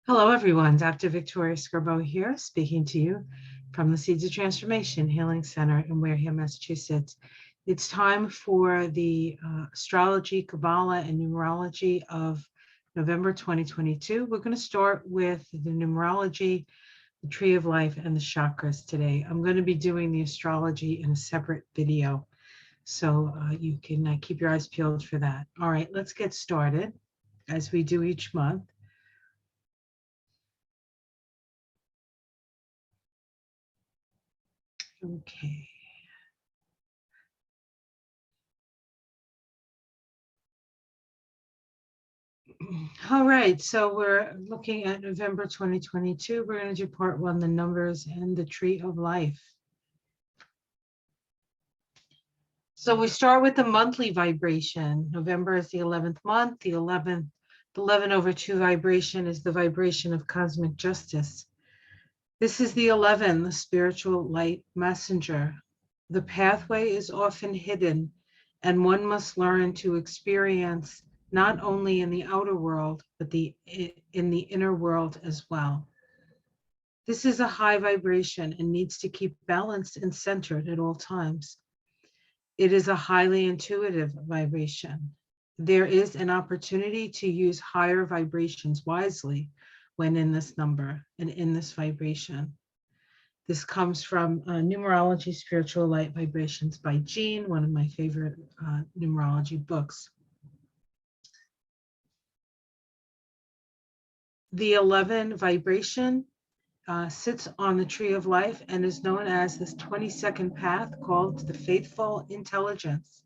Hello, everyone. Dr. Victoria Scarbo here, speaking to you from the Seeds of Transformation Healing Center in Wareham, Massachusetts. It's time for the Astrology, Kabbalah, and Numerology of November 2022. We're going to start with the Numerology, the Tree of Life, and the Chakras today. I'm going to be doing the Astrology in a separate video, so you can keep your eyes peeled for that. All right, let's get started, as we do each month. Okay. All right, so we're looking at November 2022. We're going to do part one, the numbers and the tree of life. So we start with the monthly vibration. November is the 11th month. The 11/2 vibration is the vibration of cosmic justice. This is the 11, the spiritual light messenger. The pathway is often hidden, and one must learn to experience not only in the outer world, but in the inner world as well. This is a high vibration and needs to keep balanced and centered at all times. It is a highly intuitive vibration. There is an opportunity to use higher vibrations wisely when in this number and in this vibration. This comes from Numerology, Spiritual Light Vibrations by Jean, one of my favorite numerology books. The 11 vibration sits on the Tree of Life and is known as this 22nd path called the Faithful Intelligence.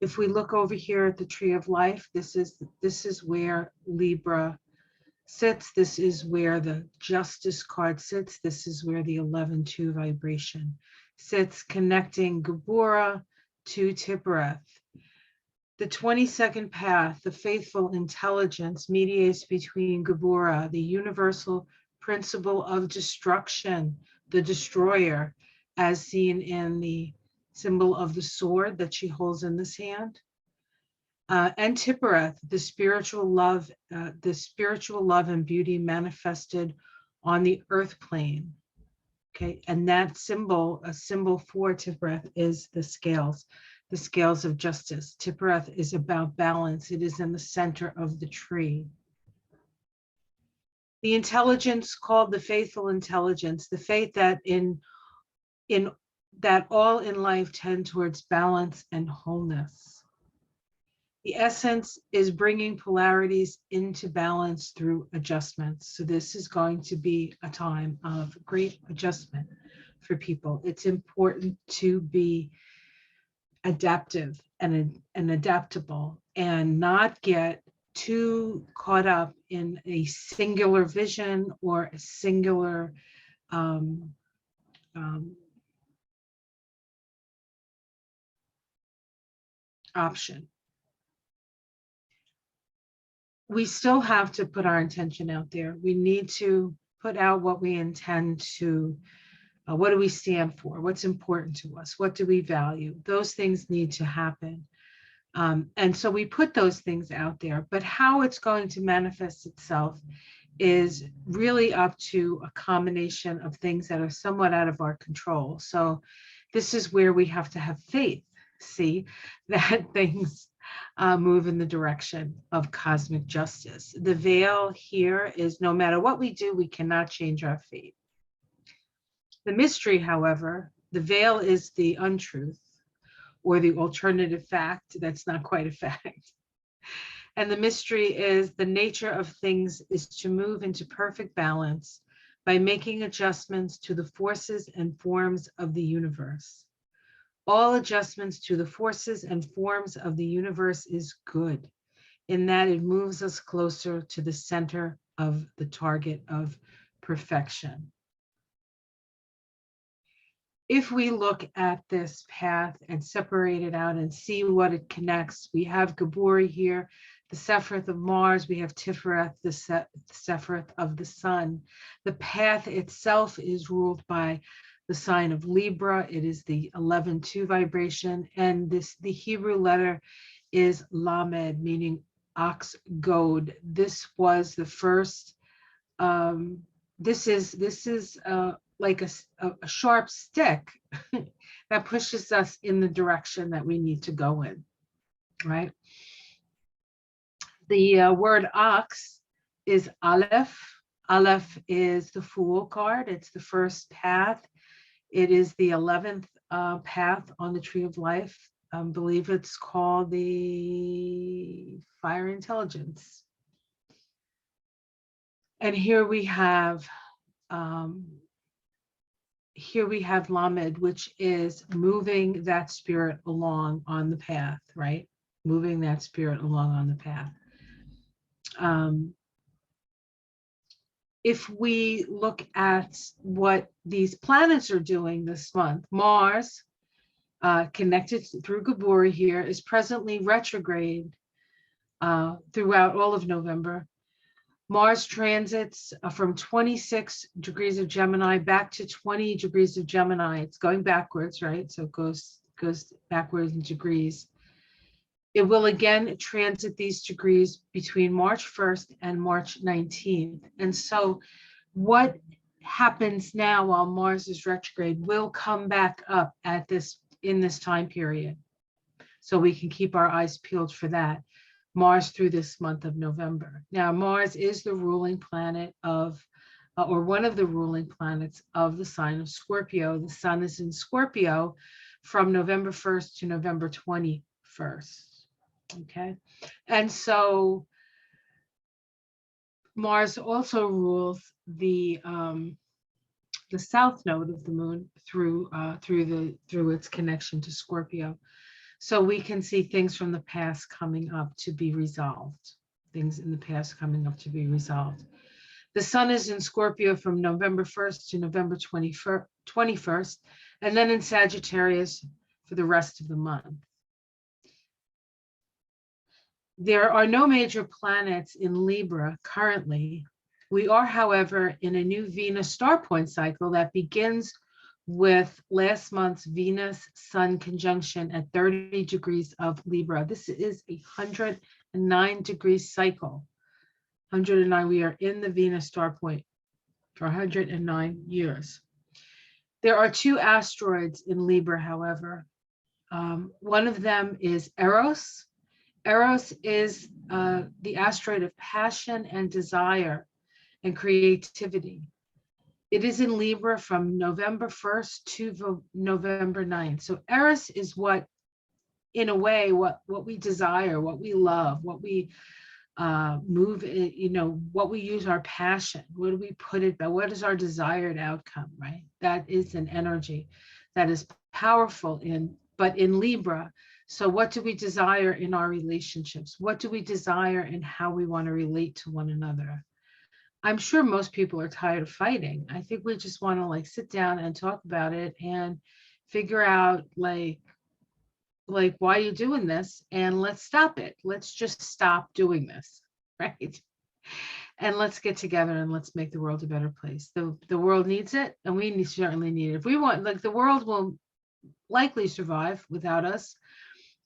If we look over here at the Tree of Life, this is where Libra sits. This is where the Justice card sits. This is where the 11/2 vibration sits, connecting Geburah to Tiphereth. The 22nd path, the faithful intelligence, mediates between Geburah, the universal principle of destruction, the destroyer, as seen in the symbol of the sword that she holds in this hand, and Tiphereth, the spiritual love and beauty manifested on the earth plane. Okay, and that symbol, a symbol for Tiphereth, is the scales of justice. Tiphereth is about balance. It is in the center of the tree. The intelligence called the faithful intelligence, the faith that in that all in life tend towards balance and wholeness. The essence is bringing polarities into balance through adjustments. So this is going to be a time of great adjustment for people. It's important to be adaptive and adaptable and not get too caught up in a singular vision or a singular option. We still have to put our intention out there. We need to put out what we intend to, what do we stand for? What's important to us? What do we value? Those things need to happen. And so we put those things out there, but how it's going to manifest itself is really up to a combination of things that are somewhat out of our control. So this is where we have to have faith, see, that things move in the direction of cosmic justice. The veil here is no matter what we do, we cannot change our fate. The mystery, however, the veil is the untruth or the alternative fact that's not quite a fact. And the mystery is the nature of things is to move into perfect balance by making adjustments to the forces and forms of the universe. All adjustments to the forces and forms of the universe is good, in that it moves us closer to the center of the target of perfection. If we look at this path and separate it out and see what it connects, we have Geburah here, the Sephiroth of Mars, we have Tiphereth, the Sephiroth of the Sun. The path itself is ruled by the sign of Libra. It is the 11/2 vibration, and the Hebrew letter is Lamed, meaning Ox-goad. This was the first this is like a sharp stick that pushes us in the direction that we need to go in, right? The word ox is Aleph. Aleph is the Fool card. It's the first path. It is the 11th path on the Tree of Life. I believe it's called the Fire Intelligence. And here we have Lamed, which is moving that spirit along on the path, right? Moving that spirit along on the path. If we look at what these planets are doing this month, Mars, connected through Gaburi here, is presently retrograde throughout all of November. Mars transits from 26 degrees of Gemini back to 20 degrees of Gemini. It's going backwards, right? So it goes backwards in degrees. It will again transit these degrees between March 1st and March 19th. And so what happens now while Mars is retrograde will come back up in this time period. So we can keep our eyes peeled for that. Mars through this month of November. Now, Mars is the ruling planet of, or one of the ruling planets of the sign of Scorpio. The sun is in Scorpio from November 1st to November 21st. Okay. And so Mars also rules the south node of the moon through its connection to Scorpio. So we can see things from the past coming up to be resolved. Things in the past coming up to be resolved. The sun is in Scorpio from November 1st to November 21st, and then in Sagittarius for the rest of the month. There are no major planets in Libra currently. We are, however, in a new Venus star point cycle that begins with last month's Venus-Sun conjunction at 30 degrees of Libra. This is a 109-degree cycle. 109, we are in the Venus star point for 109 years. There are two asteroids in Libra, however. One of them is Eros. Eros is the asteroid of passion and desire and creativity. It is in Libra from November 1st to November 9th. So Eros is what, in a way, what we desire, what we love, what we move, what we use our passion, what do we put it, what is our desired outcome, right? That is an energy that is powerful but in Libra. So what do we desire in our relationships? What do we desire in how we want to relate to one another? I'm sure most people are tired of fighting. I think we just want to sit down and talk about it and figure out why are you doing this, and let's stop it. Let's just stop doing this, right? And let's get together and let's make the world a better place. The world needs it, and we certainly need it. If we want, the world will likely survive without us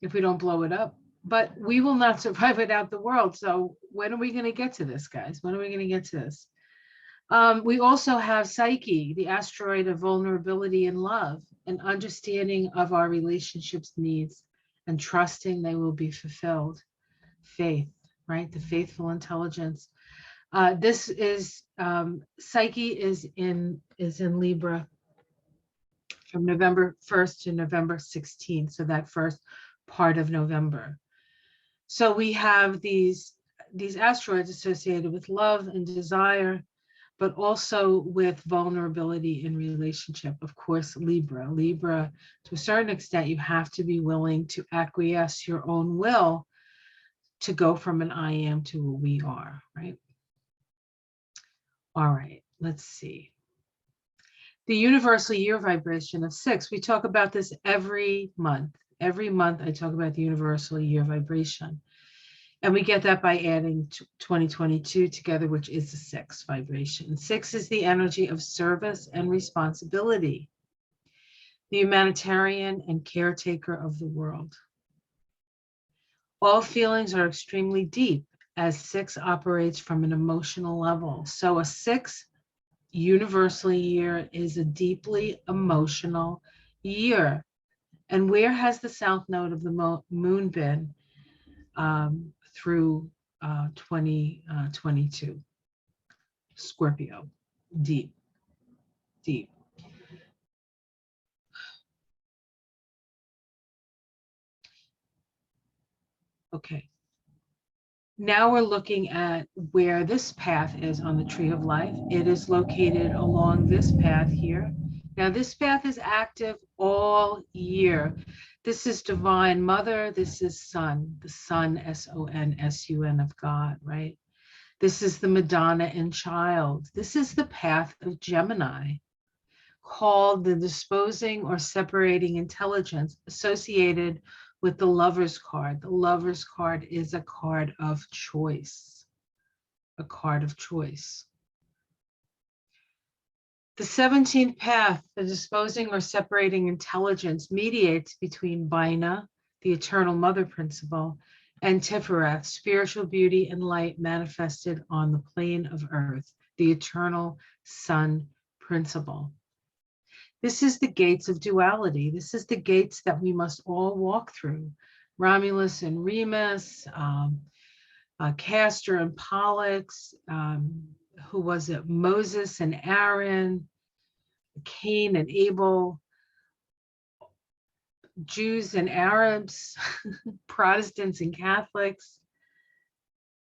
if we don't blow it up, but we will not survive without the world. So when are we going to get to this, guys? When are we going to get to this? We also have Psyche, the asteroid of vulnerability and love, an understanding of our relationships needs and trusting they will be fulfilled. Faith, right? The faithful intelligence. This is Psyche is in Libra from November 1st to November 16th. So that first part of November. So we have these asteroids associated with love and desire, but also with vulnerability in relationship. Of course, Libra, to a certain extent, you have to be willing to acquiesce your own will to go from an I am to a we are, right? All right, let's see. The universal year vibration of 6, we talk about this every month. Every month I talk about the universal year vibration. And we get that by adding 2022 together, which is the 6 vibration. 6 is the energy of service and responsibility, the humanitarian and caretaker of the world. All feelings are extremely deep as 6 operates from an emotional level. So a 6 universally year is a deeply emotional year. And where has the south node of the moon been through 2022? Scorpio, deep, deep. Okay. Now we're looking at where this path is on the tree of life. It is located along this path here. Now this path is active all year. This is Divine Mother. This is Sun, the Sun, S-O-N-S-U-N of God, right? This is the Madonna and Child. This is the path of Gemini, called the disposing or separating intelligence, associated with the Lover's card. The Lover's card is a card of choice, a card of choice. The 17th path, the disposing or separating intelligence, mediates between Bina, the eternal mother principle, and Tifereth, spiritual beauty and light manifested on the plane of earth, the eternal sun principle. This is the gates of duality. This is the gates that we must all walk through. Romulus and Remus, Castor and Pollux, who was it? Moses and Aaron, Cain and Abel, Jews and Arabs, Protestants and Catholics,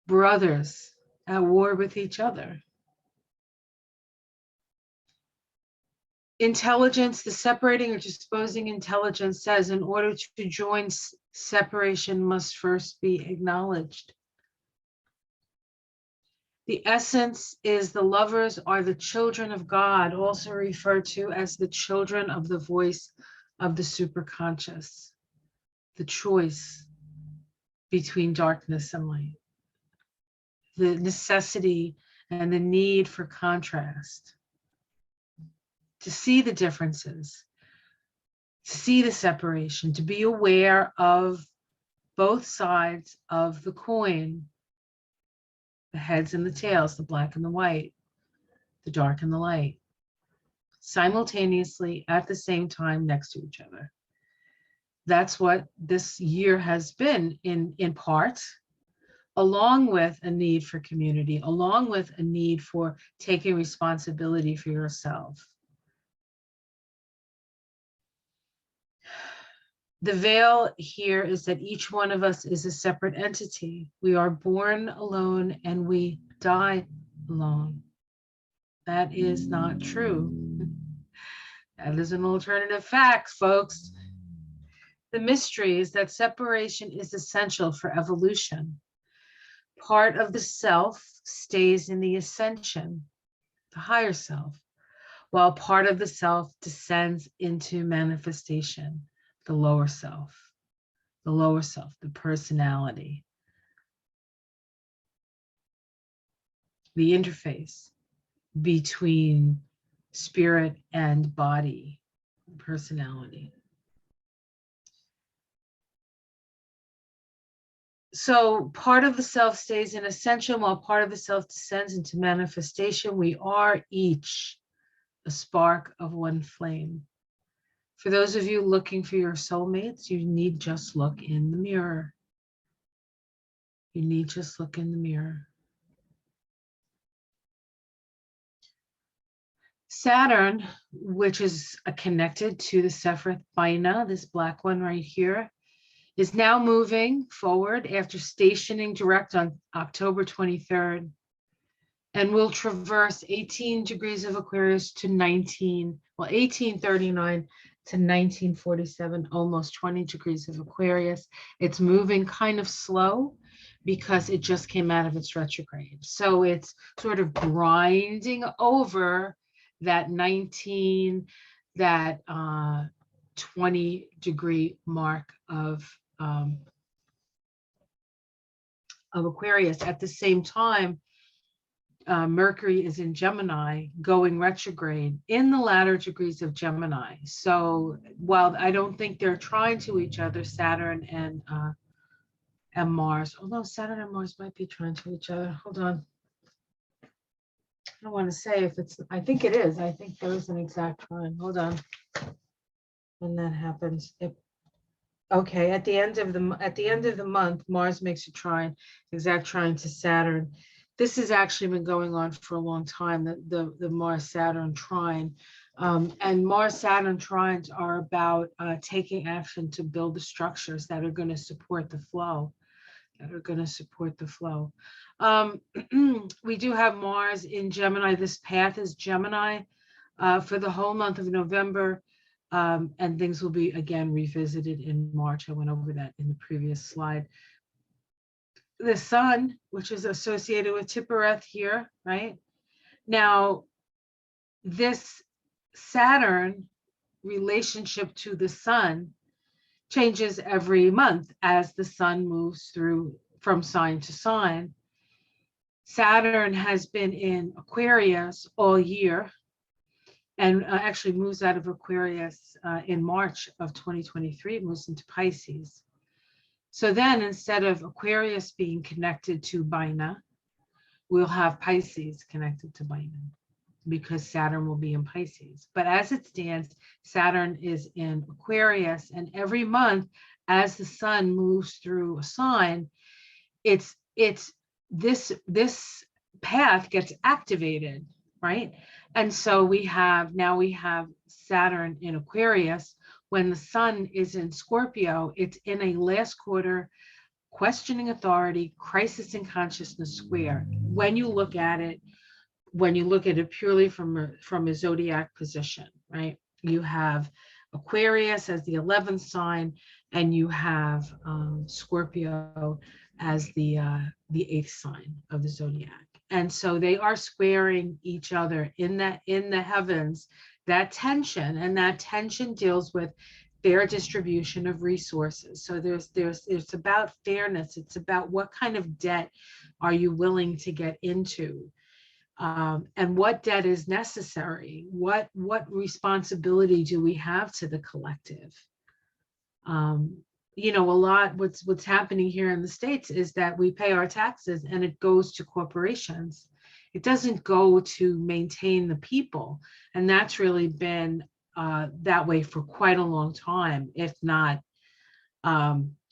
brothers at war with each other. Intelligence, the separating or disposing intelligence says, in order to join, separation must first be acknowledged. The essence is the lovers are the children of God, also referred to as the children of the voice of the superconscious, the choice between darkness and light, the necessity and the need for contrast, to see the differences, to see the separation, to be aware of both sides of the coin, the heads and the tails, the black and the white, the dark and the light, simultaneously at the same time next to each other. That's what this year has been in part, along with a need for community, along with a need for taking responsibility for yourself. The veil here is that each one of us is a separate entity. We are born alone and we die alone. That is not true. That is an alternative fact, folks. The mystery is that separation is essential for evolution. Part of the self stays in the ascension, the higher self, while part of the self descends into manifestation, the lower self, the personality, the interface between spirit and body, personality. So part of the self stays in ascension while part of the self descends into manifestation. We are each a spark of one flame. For those of you looking for your soulmates, you need just look in the mirror. You need just look in the mirror. Saturn, which is connected to the Sephiroth Bina, this black one right here, is now moving forward after stationing direct on October 23rd, and will traverse 18 degrees of Aquarius to 1839 to 1947, almost 20 degrees of Aquarius. It's moving kind of slow because it just came out of its retrograde. So it's sort of grinding over that 20 degree mark of Aquarius. At the same time, Mercury is in Gemini, going retrograde in the latter degrees of Gemini. So while I don't think they're trying to each other, Saturn and and Mars. Although Saturn and Mars might be trying to each other. Hold on. I don't want to say if it's, I think it is. I think there is an exact trine. Hold on. When that happens, okay, at the end of the month, Mars makes a trine, exact trine to Saturn. This has actually been going on for a long time, the Mars-Saturn trine. And Mars-Saturn trines are about taking action to build the structures that are going to support the flow, we do have Mars in Gemini. This path is Gemini for the whole month of November. And things will be again revisited in March. I went over that in the previous slide. The sun, which is associated with Tippereth here, right? Now, this Saturn relationship to the sun changes every month as the sun moves through from sign to sign. Saturn has been in Aquarius all year, and actually moves out of Aquarius in March of 2023, it moves into Pisces. So then instead of Aquarius being connected to Bina, we'll have Pisces connected to Bina because Saturn will be in Pisces. But as it stands, Saturn is in Aquarius, and every month as the sun moves through a sign, this path gets activated, right? And so we have Saturn in Aquarius. When the sun is in Scorpio, it's in a last quarter questioning authority, crisis in consciousness square. When you look at it purely from a zodiac position, right? You have Aquarius as the 11th sign, and you have Scorpio as the 8th sign of the zodiac. And so they are squaring each other in the heavens. That tension deals with fair distribution of resources. So it's about fairness. It's about what kind of debt are you willing to get into, and what debt is necessary. What responsibility do we have to the collective? A lot what's happening here in the States is that we pay our taxes and it goes to corporations. It doesn't go to maintain the people. And that's really been that way for quite a long time, if not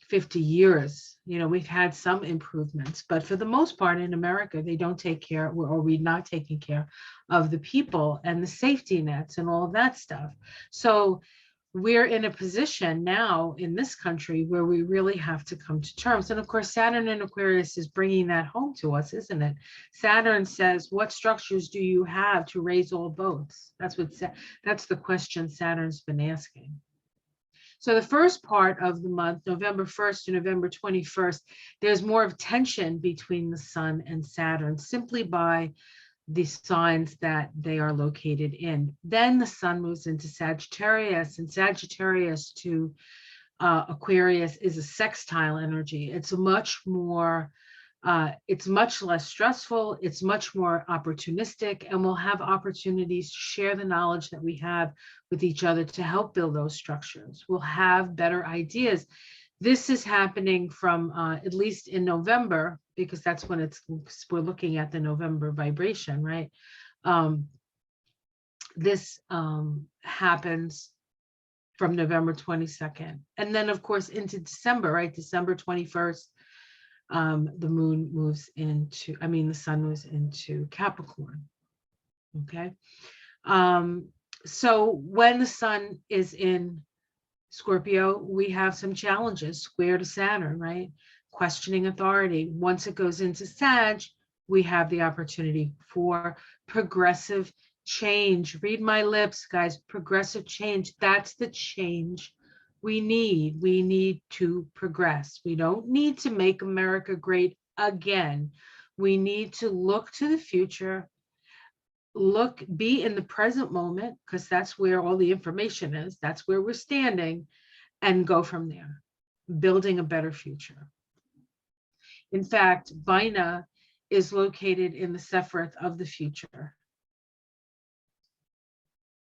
50 years. We've had some improvements, but for the most part in America, they don't take care, or we're not taking care of the people and the safety nets and all of that stuff. So we're in a position now in this country where we really have to come to terms. And of course, Saturn in Aquarius is bringing that home to us, isn't it? Saturn says, what structures do you have to raise all boats? That's the question Saturn's been asking. So the first part of the month, November 1st to November 21st, there's more of tension between the sun and Saturn simply by the signs that they are located in. Then the sun moves into Sagittarius, and Sagittarius to Aquarius is a sextile energy. It's much less stressful. It's much more opportunistic, and we'll have opportunities to share the knowledge that we have with each other to help build those structures. We'll have better ideas. This is happening from at least in November, because that's when we're looking at the November vibration, right? This happens from November 22nd. And then of course into December, right? December 21st, the sun moves into Capricorn, okay? So when the sun is in Scorpio, we have some challenges, square to Saturn, right? Questioning authority. Once it goes into Sag, we have the opportunity for progressive change. Read my lips, guys, progressive change. That's the change we need. We need to progress. We don't need to make America great again. We need to look to the future, be in the present moment, because that's where all the information is. That's where we're standing, and go from there, building a better future. In fact, Bina is located in the Sephiroth of the future.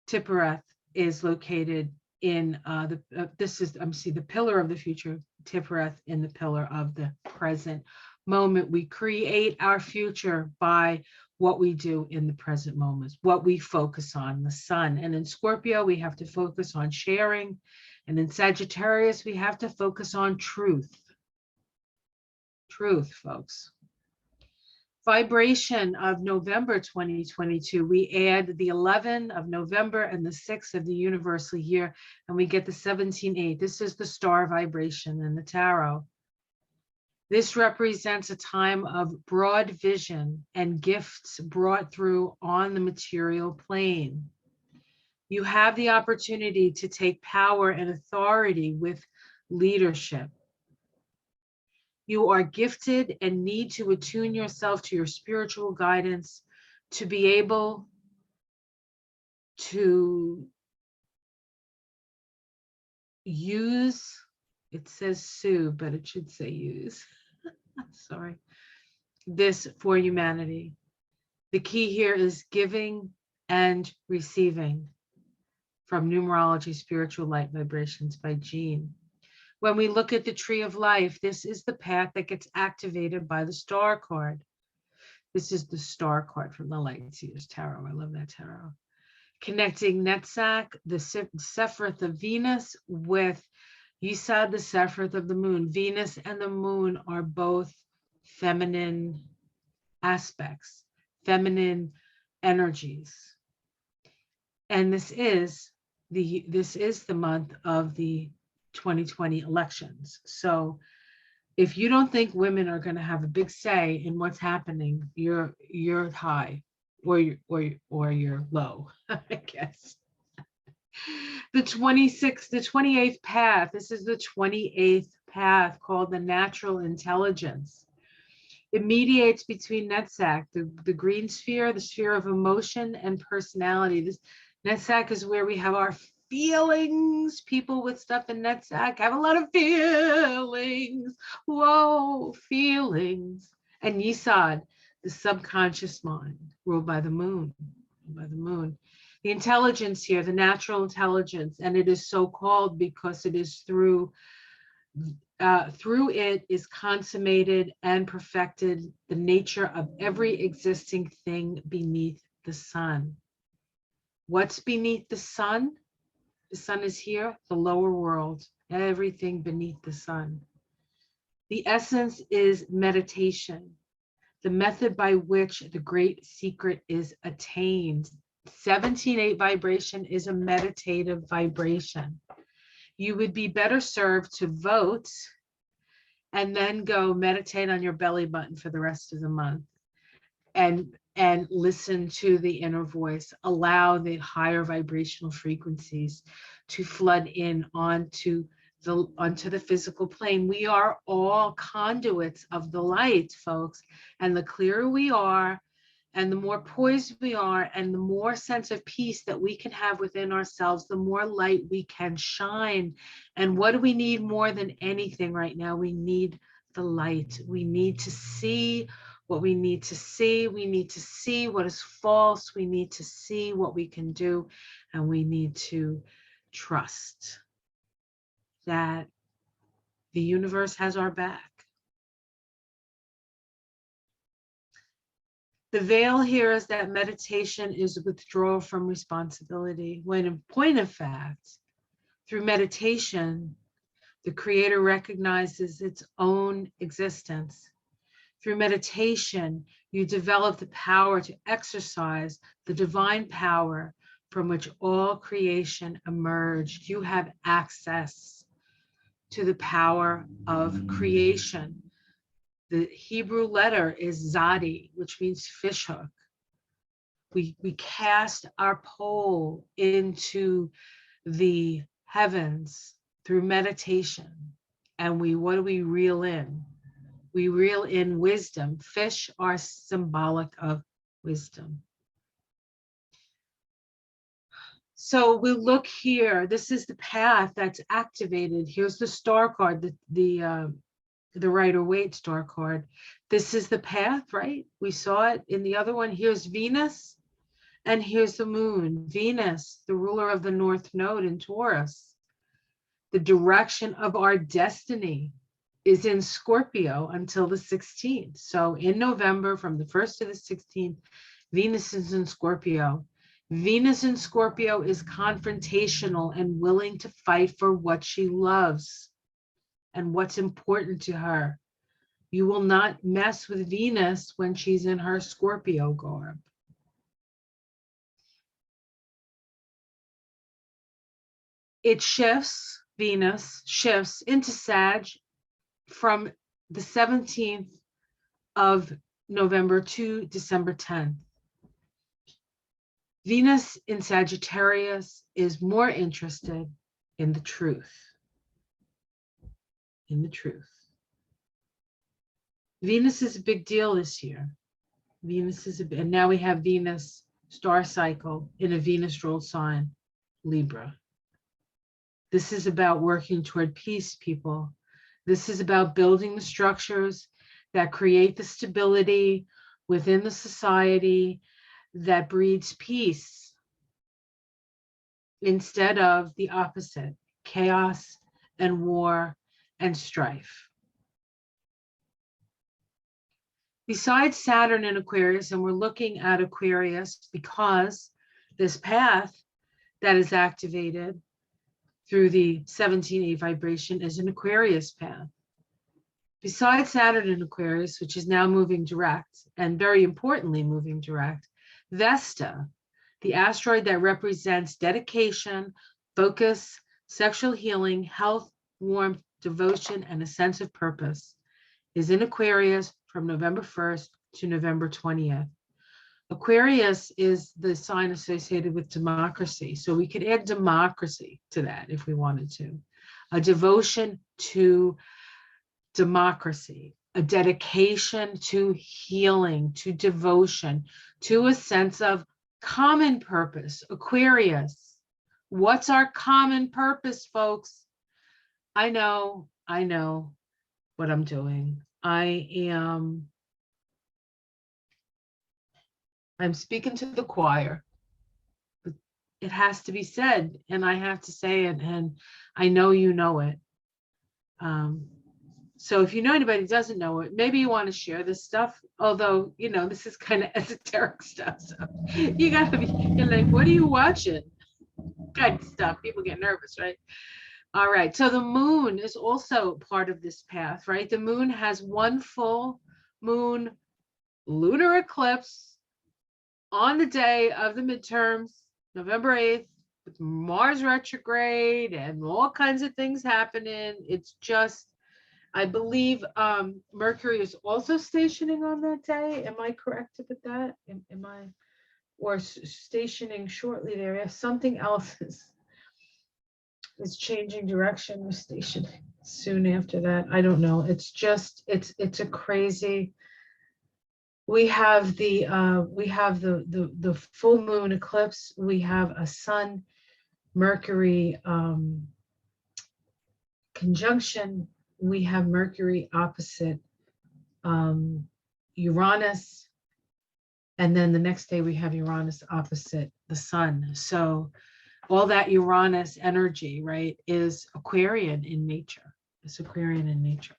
Tippereth is located in the pillar of the future. Tiphareth in the pillar of the present moment. We create our future by what we do in the present moments, what we focus on, the sun. And in Scorpio, we have to focus on sharing. And in Sagittarius, we have to focus on truth. Truth, folks. Vibration of November 2022, we add the 11 of November and the 6 of the universal year, and we get the 17-8. This is the star vibration in the tarot. This represents a time of broad vision and gifts brought through on the material plane. You have the opportunity to take power and authority with leadership. You are gifted and need to attune yourself to your spiritual guidance to be able to use, it says sue, but it should say use. Sorry. This for humanity. The key here is giving and receiving from Numerology, Spiritual Light Vibrations by Jean. When we look at the Tree of Life, this is the path that gets activated by the star card. This is the star card from the Light Seers Tarot. I love that tarot. Connecting Netzach, the Sephiroth of Venus, with Yesod, the Sephiroth of the Moon. Venus and the Moon are both feminine aspects, feminine energies. And this is the month of the 2020 elections. So if you don't think women are going to have a big say in what's happening, you're high or you're low, I guess. The 28th path. This is the 28th path called the natural intelligence. It mediates between Netzach, the green sphere, the sphere of emotion and personality. This Netzach is where we have our feelings. People with stuff in Netzach have a lot of feelings. Whoa, feelings. And Yesod, the subconscious mind, ruled by the moon. The intelligence here, the natural intelligence, and it is so called because it is through it is consummated and perfected the nature of every existing thing beneath the sun. What's beneath the sun? The sun is here, the lower world, everything beneath the sun. The essence is meditation, the method by which the great secret is attained. 17-8 vibration is a meditative vibration. You would be better served to vote and then go meditate on your belly button for the rest of the month and listen to the inner voice. Allow the higher vibrational frequencies to flood in onto the physical plane. We are all conduits of the light, folks. And the clearer we are, and the more poised we are, and the more sense of peace that we can have within ourselves, the more light we can shine. And what do we need more than anything right now? We need the light. We need to see what we need to see. We need to see what is false. We need to see what we can do. And we need to trust that the universe has our back. The veil here is that meditation is withdrawal from responsibility, when in point of fact, through meditation, the Creator recognizes its own existence. Through meditation, you develop the power to exercise the divine power from which all creation emerged. You have access to the power of creation. The Hebrew letter is Zadi, which means fishhook. We cast our pole into the heavens through meditation. And what do we reel in? We reel in wisdom. Fish are symbolic of wisdom. So we look here. This is the path that's activated. Here's the star card, the Rider-Waite star card. This is the path, right? We saw it in the other one. Here's Venus, and here's the moon. Venus, the ruler of the North Node in Taurus. The direction of our destiny is in Scorpio until the 16th. So in November, from the 1st to the 16th, Venus is in Scorpio. Venus in Scorpio is confrontational and willing to fight for what she loves and what's important to her. You will not mess with Venus when she's in her Scorpio garb. It shifts, Venus shifts into Sag from the 17th of November to December 10th. Venus in Sagittarius is more interested in the truth. In the truth. Venus is a big deal this year. Venus is and now we have Venus star cycle in a Venus ruled sign, Libra. This is about working toward peace, people. This is about building the structures that create the stability within the society that breeds peace instead of the opposite, chaos and war and strife. Besides Saturn in Aquarius, and we're looking at Aquarius because this path that is activated through the 17A vibration is an Aquarius path. Besides Saturn in Aquarius, which is now moving direct, and very importantly moving direct, Vesta, the asteroid that represents dedication, focus, sexual healing, health, warmth, devotion, and a sense of purpose, is in Aquarius from November 1st to November 20th. Aquarius is the sign associated with democracy. So we could add democracy to that if we wanted to. A devotion to democracy, a dedication to healing, to devotion, to a sense of common purpose. Aquarius, what's our common purpose, folks? I know what I'm doing. I'm speaking to the choir, but it has to be said, and I have to say it, and I know you know it. So if you know anybody who doesn't know it, maybe you want to share this stuff, although, you know, this is kind of esoteric stuff, so you gotta be, you're like, what are you watching? Kind of stuff, people get nervous, right? All right, so the moon is also part of this path, right? The moon has one full moon lunar eclipse on the day of the midterms, November 8th, with Mars retrograde and all kinds of things happening. It's just, I believe Mercury is also stationing on that day. Am I correct with that? Am I, or stationing shortly there? If something else is changing direction, or stationing soon after that. I don't know. It's just, it's a crazy. We have the full moon eclipse. We have a Sun Mercury conjunction. We have Mercury opposite Uranus, and then the next day we have Uranus opposite the Sun. So all that Uranus energy, right, is Aquarian in nature. It's Aquarian in nature.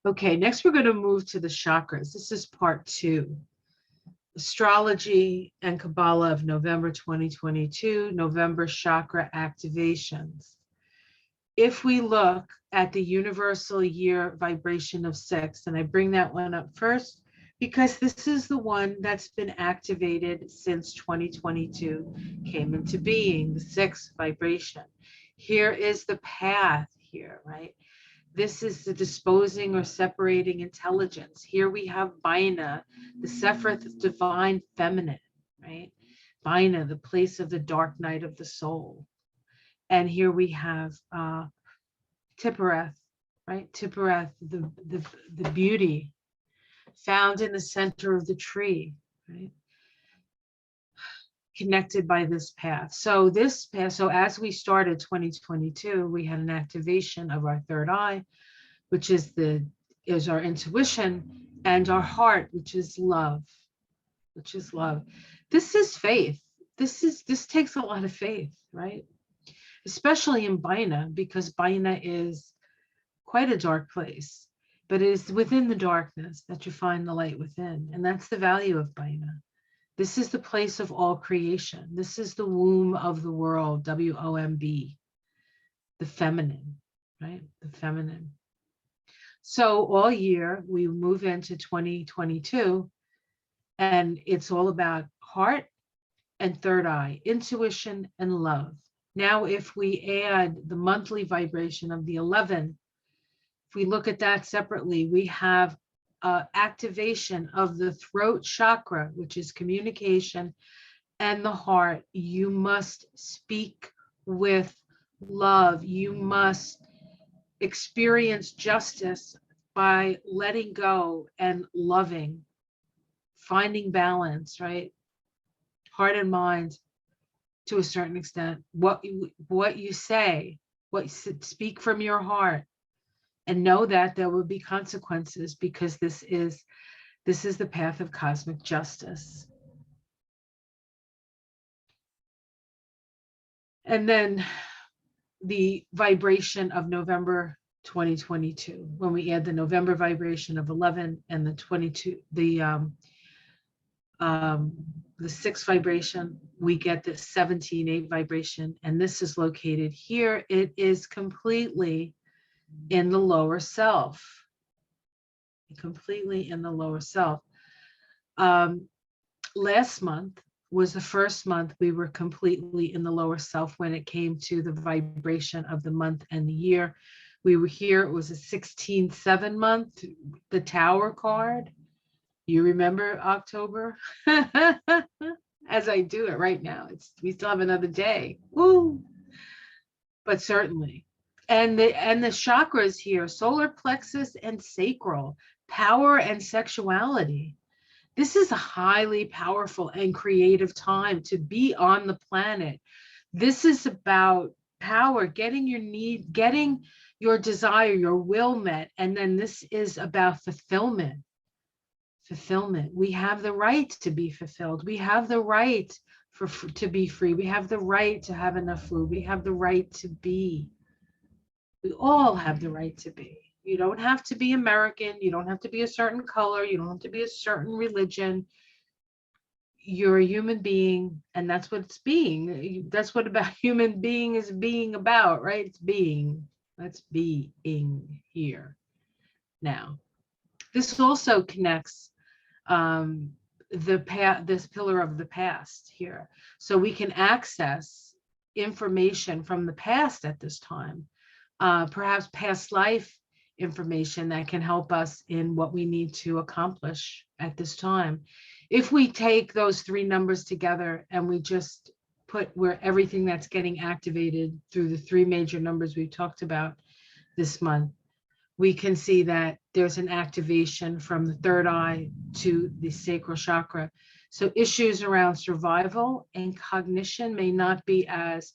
Okay, next we're going to move to the chakras. This is part 2. Astrology and Kabbalah of November 2022, November chakra activations. If we look at the universal year vibration of 6, and I bring that one up first because this is the one that's been activated since 2022 came into being, the 6th vibration. Here is the path here, right? This is the disposing or separating intelligence. Here we have Bina, the Sephiroth of divine feminine, right? Bina, the place of the dark night of the soul. And here we have Tiphereth, right? Tiphereth, the beauty found in the center of the tree, right? Connected by this path. So this path, so as we started 2022, we had an activation of our third eye, which is our intuition, and our heart, which is love, This is faith. This takes a lot of faith, right? especially in Baina, because Baina is quite a dark place, but it is within the darkness that you find the light within. And that's the value of Baina. This is the place of all creation. This is the womb of the world, WOMB, the feminine, right? The feminine. So all year we move into 2022, and it's all about heart and third eye, intuition and love. Now, if we add the monthly vibration of the 11, if we look at that separately, we have activation of the throat chakra, which is communication, and the heart. You must speak with love. You must experience justice by letting go and loving, finding balance, right? Heart and mind, to a certain extent. What you say, speak from your heart, and know that there will be consequences, because this is the path of cosmic justice. And then the vibration of November 2022, when we add the November vibration of 11 and the 22, the 6th vibration, we get the 17-8 vibration, and this is located here. It is completely in the lower self, completely in the lower self. Last month was the first month we were completely in the lower self when it came to the vibration of the month and the year. We were here, it was a 16-7 month, the Tower card. You remember October? As I do it right now, we still have another day. Woo! But certainly. And the chakras here, solar plexus and sacral, power and sexuality. This is a highly powerful and creative time to be on the planet. This is about power, getting your desire, your will met. And then this is about fulfillment. We have the right to be fulfilled. We have the right to be free. We have the right to have enough food. We have the right to be. We all have the right to be. You don't have to be American. You don't have to be a certain color. You don't have to be a certain religion. You're a human being, and that's what it's being. That's what about human being is being about, right? It's being. That's being here. Now, this also connects this pillar of the past here. So we can access information from the past at this time. Perhaps past life information that can help us in what we need to accomplish at this time. If we take those 3 numbers together and we just put where everything that's getting activated through the 3 major numbers we've talked about this month, we can see that there's an activation from the third eye to the sacral chakra. So issues around survival and cognition may not be as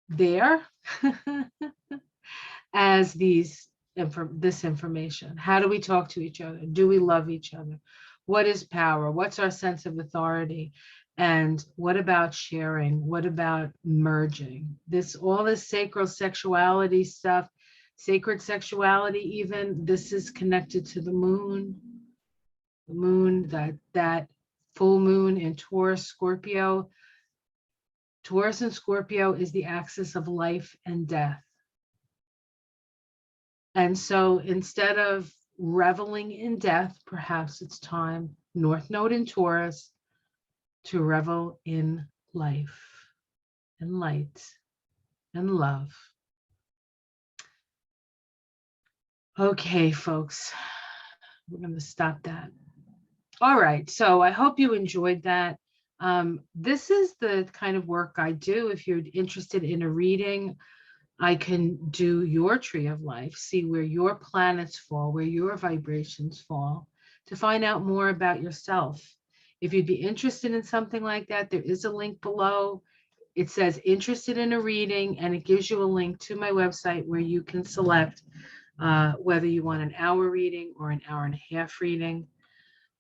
there as this information. How do we talk to each other? Do we love each other? What is power? What's our sense of authority? And what about sharing? What about merging? All this sacral sexuality stuff, sacred sexuality even, this is connected to the moon. The moon, that full moon in Taurus, Scorpio. Taurus and Scorpio is the axis of life and death. And so instead of reveling in death, perhaps it's time, North Node in Taurus, to revel in life and light and love. Okay, folks, we're going to stop that. All right, so I hope you enjoyed that. This is the kind of work I do. If you're interested in a reading, I can do your tree of life, see where your planets fall, where your vibrations fall, to find out more about yourself. If you'd be interested in something like that, there is a link below. It says interested in a reading, and it gives you a link to my website where you can select whether you want an hour reading or an hour and a half reading.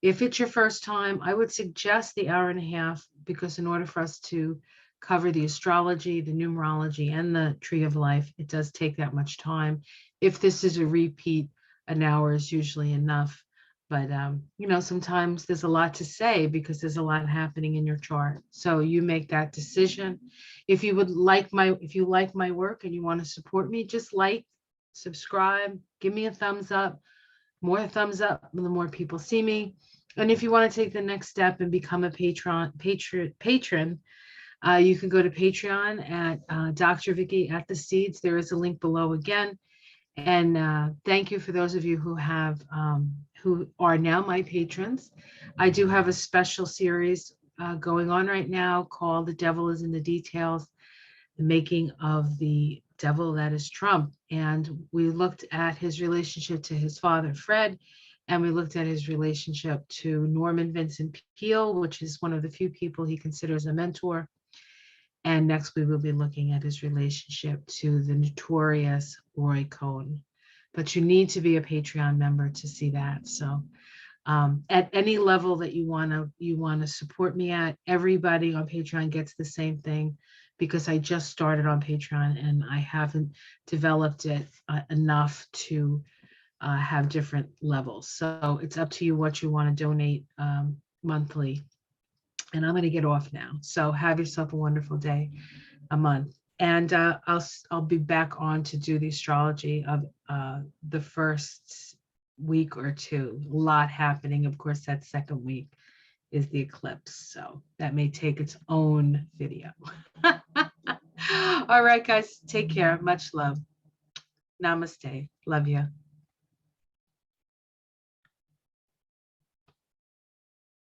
If it's your first time, I would suggest the hour and a half, because in order for us to cover the astrology, the numerology, and the tree of life, it does take that much time. If this is a repeat, an hour is usually enough. But sometimes there's a lot to say because there's a lot happening in your chart. So you make that decision. If you like my work and you want to support me, just like, subscribe, give me a thumbs up. More thumbs up, the more people see me. And if you want to take the next step and become a patron, you can go to Patreon at Dr. Vicky at the Seeds. There is a link below again. And thank you for those of you who are now my patrons. I do have a special series going on right now called "The Devil is in the Details: The Making of the Devil That Is Trump." And we looked at his relationship to his father, Fred, and we looked at his relationship to Norman Vincent Peale, which is one of the few people he considers a mentor. And next we will be looking at his relationship to the notorious Roy Cohn. But you need to be a Patreon member to see that. So at any level that you want to support me at, everybody on Patreon gets the same thing, because I just started on Patreon and I haven't developed it enough to have different levels. So it's up to you what you want to donate monthly. And I'm going to get off now. So have yourself a wonderful day, a month. And I'll be back on to do the astrology of the first week or two. A lot happening. Of course, that second week is the eclipse. So that may take its own video. All right, guys, take care. Much love. Namaste. Love you.